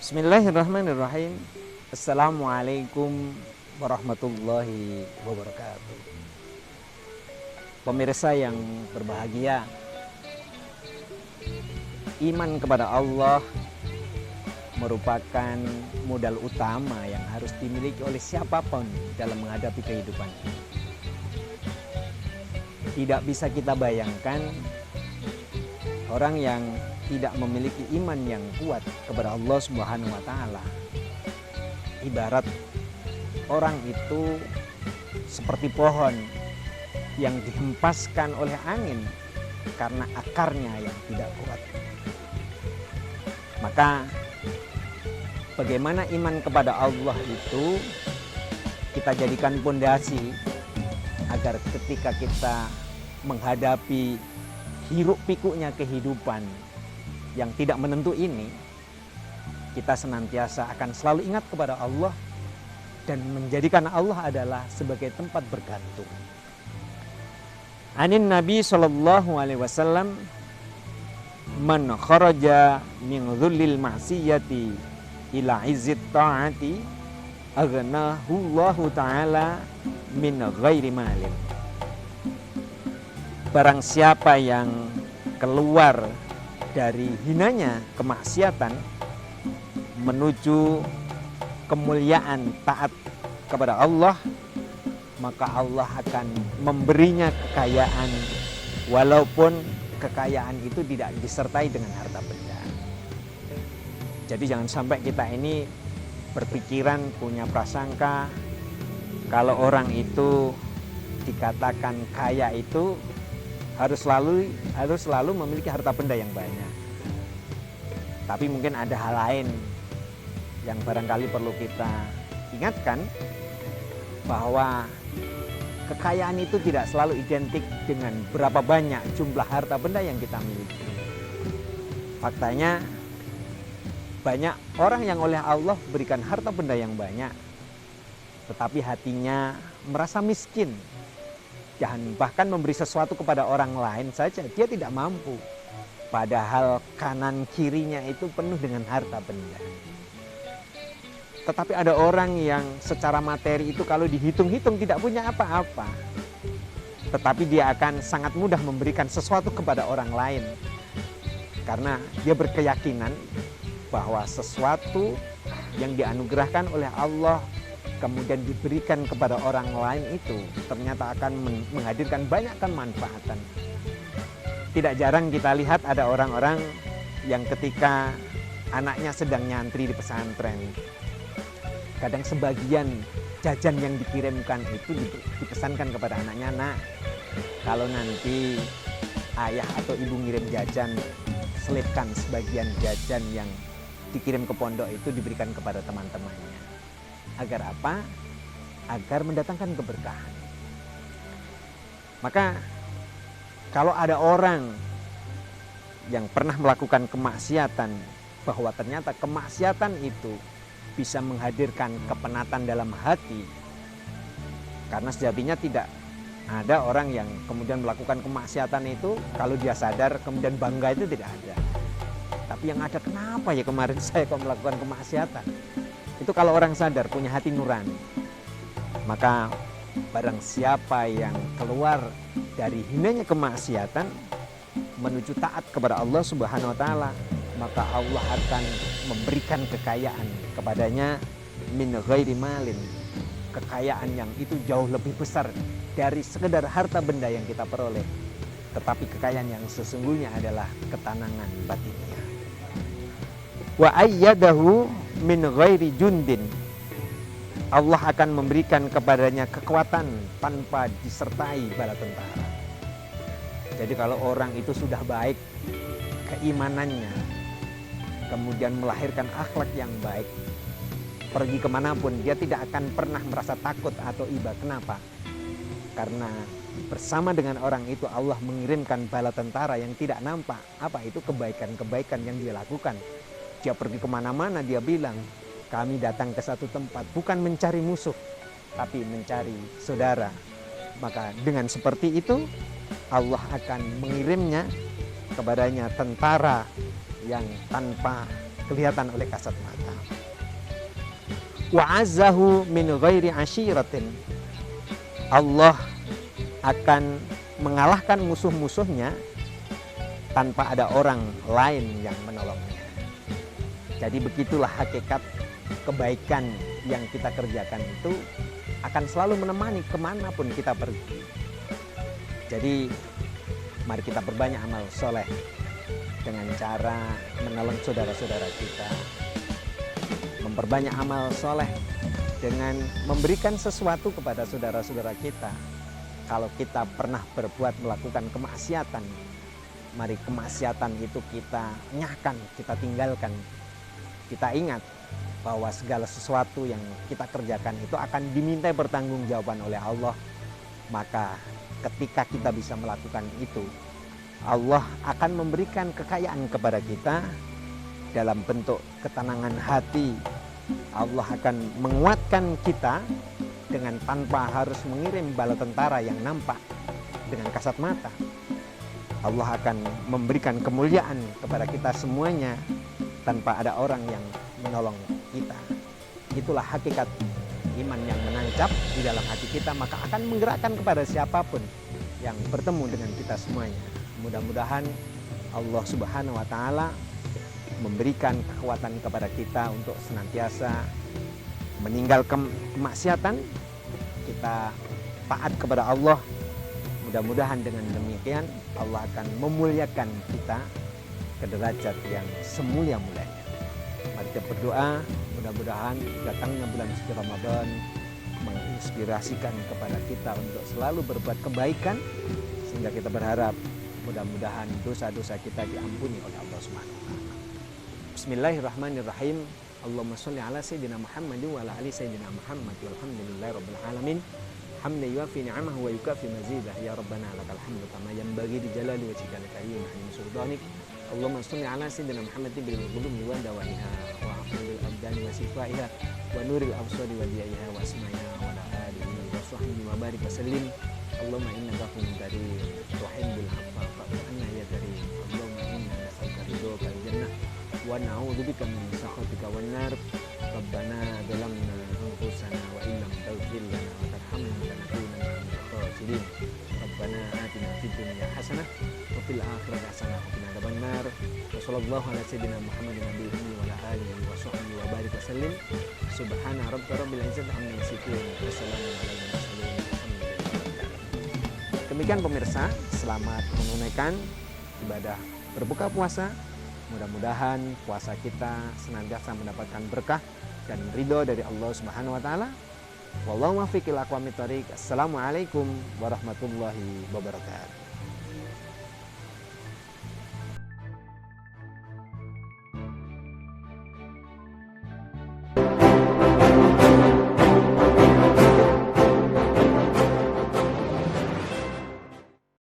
Bismillahirrahmanirrahim. Assalamualaikum warahmatullahi wabarakatuh. Pemirsa yang berbahagia, iman kepada Allah merupakan modal utama yang harus dimiliki oleh siapapun dalam menghadapi kehidupan ini. Tidak bisa kita bayangkan orang yang tidak memiliki iman yang kuat kepada Allah Subhanahu wa Ta'ala. Ibarat orang itu seperti pohon yang dihempaskan oleh angin karena akarnya yang tidak kuat. Maka bagaimana iman kepada Allah itu kita jadikan pondasi agar ketika kita menghadapi hiruk pikuknya kehidupan yang tidak menentu ini, kita senantiasa akan selalu ingat kepada Allah dan menjadikan Allah adalah sebagai tempat bergantung. Anin Nabi sallallahu alaihi wasallam, man kharaja min dhullil ma'siyati ila izzit ta'ati aghnahu Allahu ta'ala min ghairi malin. Barang siapa yang keluar dari hinanya kemaksiatan menuju kemuliaan taat kepada Allah, maka Allah akan memberinya kekayaan walaupun kekayaan itu tidak disertai dengan harta benda. Jadi jangan sampai kita ini berpikiran, punya prasangka kalau orang itu dikatakan kaya itu harus selalu memiliki harta benda yang banyak. Tapi mungkin ada hal lain yang barangkali perlu kita ingatkan, bahwa kekayaan itu tidak selalu identik dengan berapa banyak jumlah harta benda yang kita miliki. Faktanya banyak orang yang oleh Allah berikan harta benda yang banyak, tetapi hatinya merasa miskin. Dan bahkan memberi sesuatu kepada orang lain saja dia tidak mampu, padahal kanan kirinya itu penuh dengan harta benda. Tetapi ada orang yang secara materi itu kalau dihitung-hitung tidak punya apa-apa, tetapi dia akan sangat mudah memberikan sesuatu kepada orang lain karena dia berkeyakinan bahwa sesuatu yang dianugerahkan oleh Allah kemudian diberikan kepada orang lain itu ternyata akan menghadirkan banyak kemanfaatan. Tidak jarang kita lihat ada orang-orang yang ketika anaknya sedang nyantri di pesantren, kadang sebagian jajan yang dikirimkan itu dipesankan kepada anaknya, "Nak, kalau nanti ayah atau ibu ngirim jajan, selipkan sebagian jajan yang dikirim ke pondok itu diberikan kepada teman-temannya." Agar apa? Agar mendatangkan keberkahan. Maka kalau ada orang yang pernah melakukan kemaksiatan, bahwa ternyata kemaksiatan itu bisa menghadirkan kepenatan dalam hati, karena sejatinya tidak ada orang yang kemudian melakukan kemaksiatan itu kalau dia sadar kemudian bangga, itu tidak ada. Tapi yang ada, kenapa ya kemarin saya kok melakukan kemaksiatan? Itu kalau orang sadar, punya hati nurani. Maka barang siapa yang keluar dari hinanya kemaksiatan menuju taat kepada Allah Subhanahu wa Ta'ala, maka Allah akan memberikan kekayaan kepadanya min ghairi malin. Kekayaan yang itu jauh lebih besar dari sekedar harta benda yang kita peroleh, tetapi kekayaan yang sesungguhnya adalah ketenangan batinnya. Wa ayyadahu min ghairi jundin. Allah akan memberikan kepadanya kekuatan tanpa disertai bala tentara. Jadi kalau orang itu sudah baik keimanannya, kemudian melahirkan akhlak yang baik, pergi kemanapun dia tidak akan pernah merasa takut atau iba. Kenapa? Karena bersama dengan orang itu Allah mengirimkan bala tentara yang tidak nampak. Apa itu? Kebaikan-kebaikan yang dia lakukan. Dia pergi kemana-mana dia bilang, kami datang ke satu tempat bukan mencari musuh, tapi mencari saudara. Maka dengan seperti itu Allah akan mengirimnya kepadanya tentara yang tanpa kelihatan oleh kasat mata. Wa azzahu min ghairi ashiratin. Allah akan mengalahkan musuh-musuhnya tanpa ada orang lain yang menolongnya. Jadi begitulah hakikat kebaikan yang kita kerjakan itu akan selalu menemani kemanapun kita pergi. Jadi mari kita perbanyak amal soleh dengan cara menolong saudara-saudara kita, memperbanyak amal soleh dengan memberikan sesuatu kepada saudara-saudara kita. Kalau kita pernah melakukan kemaksiatan, mari kemaksiatan itu kita nyahkan, kita tinggalkan. Kita ingat bahwa segala sesuatu yang kita kerjakan itu akan dimintai pertanggungjawaban oleh Allah. Maka ketika kita bisa melakukan itu, Allah akan memberikan kekayaan kepada kita dalam bentuk ketenangan hati. Allah akan menguatkan kita dengan tanpa harus mengirim bala tentara yang nampak dengan kasat mata. Allah akan memberikan kemuliaan kepada kita semuanya tanpa ada orang yang menolong kita. Itulah hakikat iman yang menancap di dalam hati kita, maka akan menggerakkan kepada siapapun yang bertemu dengan kita semuanya. Mudah-mudahan Allah Subhanahu wa Ta'ala memberikan kekuatan kepada kita untuk senantiasa meninggalkan kemaksiatan, kita taat kepada Allah. Mudah-mudahan dengan demikian Allah akan memuliakan kita ke derajat yang semulia-mulianya. Mari kita berdoa, mudah-mudahan datangnya bulan suci Ramadan menginspirasikan kepada kita untuk selalu berbuat kebaikan, sehingga kita berharap mudah-mudahan dosa-dosa kita diampuni oleh Allah Subhanahu wa Ta'ala. Bismillahirrahmanirrahim. Allahumma sholli ala sayyidina Muhammad wa ala ali sayyidina Muhammad walhamdulillahi rabbil alamin. Hamdan yuafi ni'amahu wa yukafi mazidah. Ya Rabbana lakal hamdu kama yanbaghi li jalali wajhikal karim wa sultanik. Allahumma sholli ala sayyidina Muhammad bil qulubi wa dawaiha wa afdalil abdani wa sifaiha wa nuril absari wa diyaiha wa asmaiha wa ala alihi wa sahbihi wa barik wa sallim. Allahumma innaka afuwwun karim tuhibbul afwa fa'fu anna ya karim. Allahumma inna nas'aluka ridhaka wal jannah wa na'udzubika min sakhatika wan nar. Rabbana zalamna anfusana wa illam taghfir lana wa tarhamna lanakunanna minal khasirin. Rabbana atina fid dunya hasanah wa fil akhirati hasanah wa qina adzabannar. Wa sallallahu ala sayyidina Muhammadin nabiyyi wa ala alihi wa sahbihi wa barik wa sallim. Subhana rabbika rabbil izzati amma yasifun wa salamun alal mursalin. Demikian pemirsa, selamat menunaikan ibadah berbuka puasa. Mudah-mudahan puasa kita senantiasa mendapatkan berkah dan ridho dari Allah Subhanahu wa Ta'ala. Wallahu muwaffiq ila aqwamit thoriq. Assalamualaikum warahmatullahi wabarakatuh.